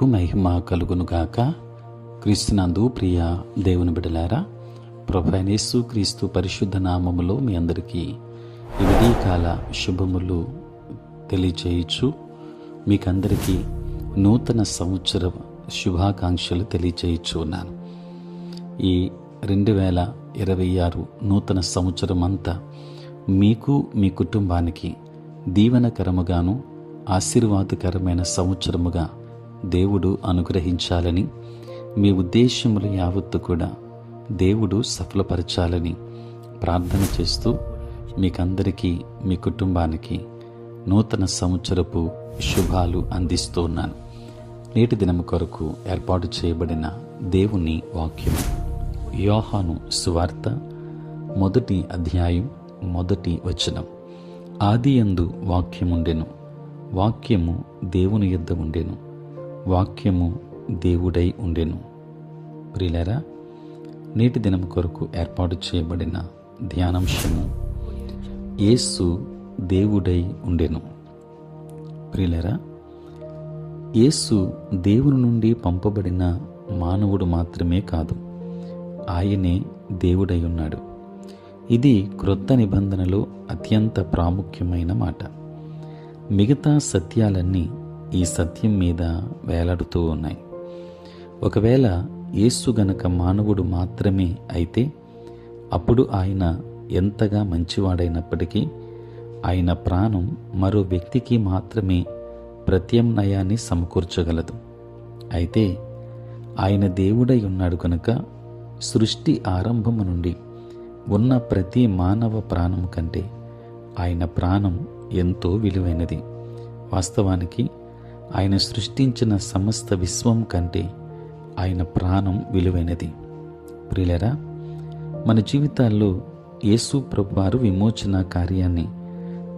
దేవునికి మహిమ కలుగునుగాక. క్రీస్తునందు ప్రియ దేవుని బిడ్డలారా, ప్రభువైన యేసు క్రీస్తు పరిశుద్ధ నామములో మీ అందరికీ ఈ విడికాల శుభములు తెలియచేయచ్చు. మీకందరికీ నూతన సంవత్సర శుభాకాంక్షలు తెలియచేయచ్చు ఉన్నాను. ఈ 2026 నూతన సంవత్సరం అంతా మీకు మీ కుటుంబానికి దీవెనకరముగాను ఆశీర్వాదకరమైన సంవత్సరముగా దేవుడు అనుగ్రహించాలని, మీ ఉద్దేశములు యావత్తు కూడా దేవుడు సఫలపరచాలని ప్రార్థన చేస్తూ మీకందరికీ మీ కుటుంబానికి నూతన సంవత్సరపు శుభాలు అందిస్తూ ఉన్నాను. నేటి దినము కొరకు ఏర్పాటు చేయబడిన దేవుని వాక్యం యోహాను సువార్త 1వ అధ్యాయం 1వ వచనం. ఆదియందు వాక్యముండెను, వాక్యము దేవుని యొద్ద ఉండెను, వాక్యము దేవుడై ఉండెను. ప్రియులారా, నేటి దినం కొరకు ఏర్పాటు చేయబడిన ధ్యానాంశము యేసు దేవుడై ఉండెను. ప్రియులారా, యేసు దేవుని నుండి పంపబడిన మానవుడు మాత్రమే కాదు, ఆయనే దేవుడై ఉన్నాడు. ఇది క్రొత్త నిబంధనలో అత్యంత ప్రాముఖ్యమైన మాట. మిగతా సత్యాలన్నీ ఈ సత్యం మీద వేలాడుతూ ఉన్నాయి. ఒకవేళ యేసు గనక మానవుడు మాత్రమే అయితే అప్పుడు ఆయన ఎంతగా మంచివాడైనప్పటికీ ఆయన ప్రాణం మరో వ్యక్తికి మాత్రమే ప్రత్యామ్నాయాన్ని సమకూర్చగలదు. అయితే ఆయన దేవుడై ఉన్నాడు కనుక సృష్టి ఆరంభము నుండి ఉన్న ప్రతి మానవ ప్రాణం కంటే ఆయన ప్రాణం ఎంతో విలువైనది. వాస్తవానికి ఆయన సృష్టించిన సమస్త విశ్వం కంటే ఆయన ప్రాణం విలువైనది. ప్రియులారా, మన జీవితాల్లో యేసు ప్రభువారు విమోచన కార్యాన్ని,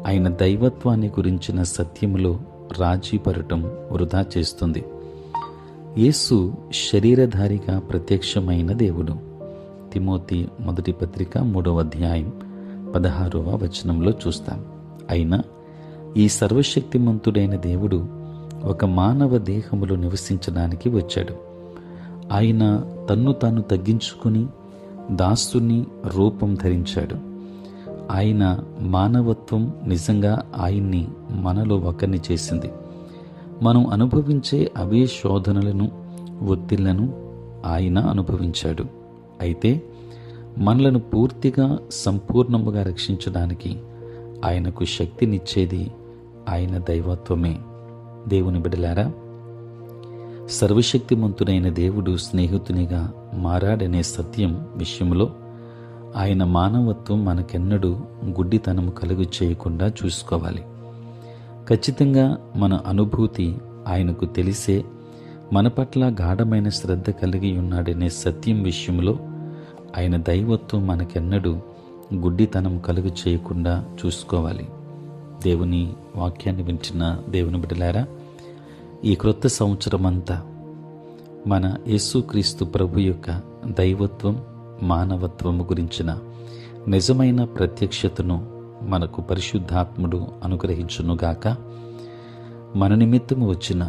ఆయన దైవత్వాన్ని గురించిన సత్యములో రాజీపడటం వృధా చేస్తుంది. యేసు శరీరధారిగా ప్రత్యక్షమైన దేవుడు. తిమోతి 1వ పత్రిక 3వ అధ్యాయం 16వ వచనంలో చూస్తాం. అయినా ఈ సర్వశక్తిమంతుడైన దేవుడు ఒక మానవ దేహములో నివసించడానికి వచ్చాడు. ఆయన తన్ను తాను తగ్గించుకుని దాసుని రూపం ధరించాడు. ఆయన మానవత్వం నిజంగా ఆయన్ని మనలో ఒకరిని చేసింది. మనం అనుభవించే అవే శోధనలను, ఒత్తిళ్లను ఆయన అనుభవించాడు. అయితే మనలను పూర్తిగా సంపూర్ణముగా రక్షించడానికి ఆయనకు శక్తినిచ్చేది ఆయన దైవత్వమే. దేవుని బిడ్డలారా, సర్వశక్తిమంతుడైన దేవుడు స్నేహితునిగా మారాడనే సత్యం విషయంలో ఆయన మానవత్వం మనకెన్నడూ గుడ్డితనము కలుగు చేయకుండా చూసుకోవాలి. ఖచ్చితంగా మన అనుభూతి ఆయనకు తెలిసే మన పట్ల గాఢమైన శ్రద్ధ కలిగి ఉన్నాడనే సత్యం విషయంలో ఆయన దైవత్వం మనకెన్నడూ గుడ్డితనం కలుగు చేయకుండా చూసుకోవాలి. దేవుని వాక్యాన్ని వింటున్న దేవుని బిడ్డలారా, ఈ క్రొత్త సంవత్సరం అంతా మన యేసుక్రీస్తు ప్రభు యొక్క దైవత్వం, మానవత్వము గురించిన నిజమైన ప్రత్యక్షతను మనకు పరిశుద్ధాత్ముడు అనుగ్రహించునుగాక. మన నిమిత్తము వచ్చిన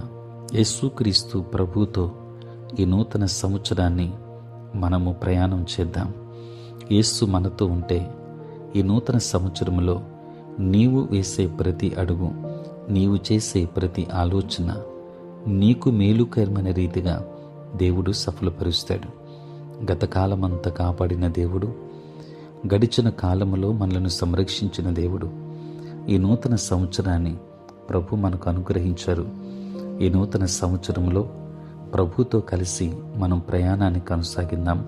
యేసుక్రీస్తు ప్రభుతో ఈ నూతన సంవత్సరాన్ని మనము ప్రయాణం చేద్దాం. యేసు మనతో ఉంటే ఈ నూతన సంవత్సరంలో నీవు వేసే ప్రతి అడుగు, నీవు చేసే ప్రతి ఆలోచన నీకు మేలుకరమైన రీతిగా దేవుడు సఫలపరుస్తాడు. గత కాలమంతా కాపాడిన దేవుడు, గడిచిన కాలములో మనలను సంరక్షించిన దేవుడు, ఈ నూతన సంవత్సరాన్ని ప్రభు మనకు అనుగ్రహించారు. ఈ నూతన సంవత్సరంలో ప్రభుతో కలిసి మనం ప్రయాణాన్ని కొనసాగిద్దాం.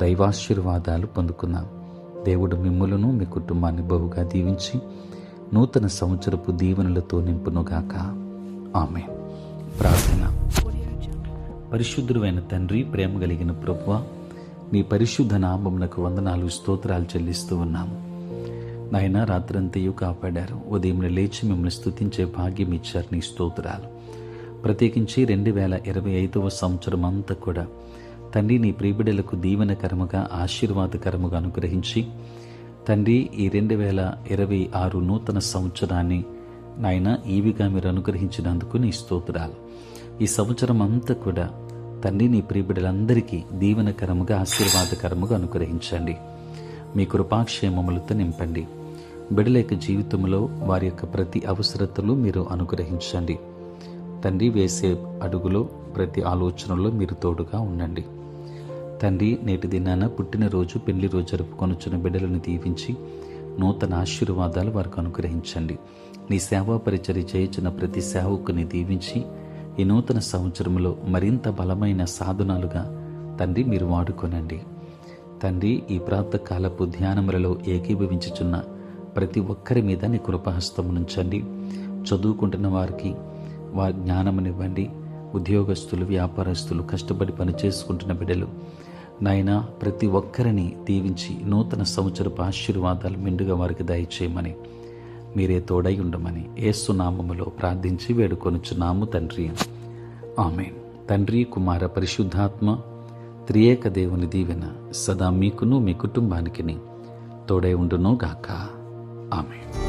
దైవాశీర్వాదాలు పొందుకుందాం. దేవుడు మిమ్ములను, మీ కుటుంబాన్ని బహుగా దీవించి నూతన సంవత్సరపు దీవెనలతో నింపునుగాక. ఆమేన్. ప్రార్థన. పరిశుద్ధుడైన తండ్రి, ప్రేమ కలిగిన ప్రభువా, నీ పరిశుద్ధ నామమునకు వందనాలు, స్తోత్రాలు చెల్లిస్తూ ఉన్నాము. నాయన, రాత్రంతయు కాపాడారు, ఉదయం లేచి మిమ్మల్ని స్తుతించే భాగ్యం ఇచ్చారు. నీ స్తోత్రాలు. ప్రత్యేకించి 2025వ సంవత్సరం అంతా కూడా తండ్రి, నీ ప్రియబిడ్డలకు దీవెనకరముగా, ఆశీర్వాదకరముగా అనుగ్రహించి తండ్రి, ఈ 2026 నూతన సంవత్సరాన్ని నాయన ఈవిగా మీరు అనుగ్రహించినందుకు నీ స్తోత్రాలు. ఈ సంవత్సరం అంతా కూడా తండ్రి నీ ప్రియబిడ్డలందరికీ దీవెనకరముగా ఆశీర్వాదకరముగా అనుగ్రహించండి. మీ కృపాక్షేమములతో నింపండి. బిడ్డల యొక్క జీవితంలో వారి యొక్క ప్రతి అవసరతలు మీరు అనుగ్రహించండి. తండ్రి వేసే అడుగులో ప్రతి ఆలోచనలో మీరు తోడుగా ఉండండి. తండ్రి నేటి దినాన పుట్టినరోజు పెళ్లి రోజు జరుపుకొనుచున్న బిడ్డలను దీవించి నూతన ఆశీర్వాదాలు వారికి అనుగ్రహించండి. నీ సేవా పరిచర్య చేయుచున్న ప్రతి సేవకుని దీవించి ఈ నూతన సంవత్సరంలో మరింత బలమైన సాధనాలుగా తండ్రి మీరు వాడుకొనండి. తండ్రి ఈ ప్రాతకాలపు ధ్యానములలో ఏకీభవించుచున్న ప్రతి ఒక్కరి మీద నీ కృపాహస్తమునుంచండి. చదువుకుంటున్న వారికి వారి జ్ఞానమునివ్వండి. ఉద్యోగస్తులు, వ్యాపారస్తులు, కష్టపడి పనిచేసుకుంటున్న బిడ్డలు నాయన ప్రతి ఒక్కరిని దీవించి నూతన సంవత్సరపు ఆశీర్వాదాలు మెండుగా వారికి దయచేయమని మీరే తోడై ఉండమని యేసు నామములో ప్రార్థించి వేడుకొనుచున్నాము తండ్రి. ఆమేన్. తండ్రి, కుమార, పరిశుద్ధాత్మ త్రియేక దేవుని దీవెన సదా మీకును మీ కుటుంబానికి తోడై ఉండును గాక. ఆమేన్.